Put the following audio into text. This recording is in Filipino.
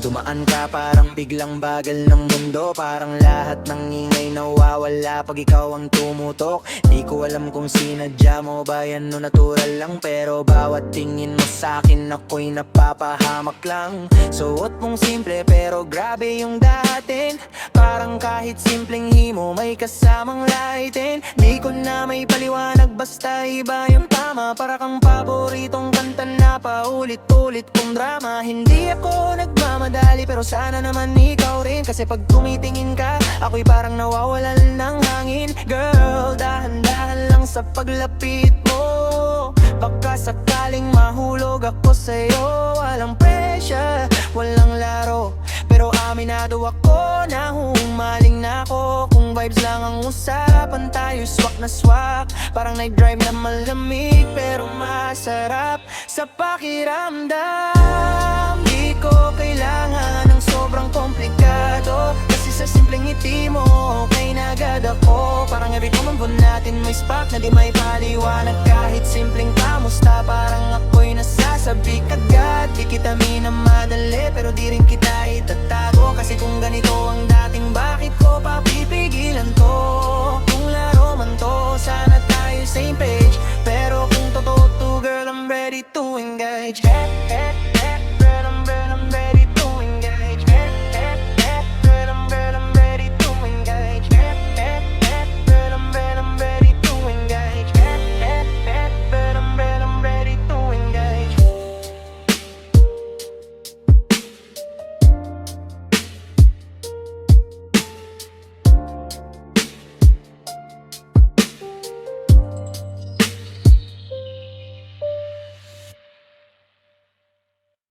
Dumaan ka parang biglang bagal ng mundo, parang lahat ng ingay nawawala pag ikaw ang tumutok. Di ko alam kung sinadya mo ba yan o natural lang, pero bawat tingin mo sa'kin ako'y napapahamak lang. Suot mong simple pero grabe yung datin, parang kahit simpleng himo may kasamang lighten. Di ko na may paliwanag basta iba yung tama, para kang paboritong kanta na paulit-ulit kong drama. Hindi ako nagmamadali pero sana naman ikaw rin, kasi pag tumitingin ka ako'y parang nawawalan ng hangin. Girl, dahan-dahan lang sa paglapit mo, baka sakaling mahulog ako sa'yo. Walang pressure, walang laro, pero aminado ako na humaling na ako. Kung vibes lang ang usapan tayo swak na swak, parang night drive na malamig pero masarap sa pakiramdam. Di ko kailangan ng sobrang komplikado, kasi sa simpleng ngiti mo okay na agad ako. Parang every kumambon natin may spark na di may paliwanag, kahit simpleng kamusta parang ako'y nasasabi kagad. Di kita minamadali pero di rin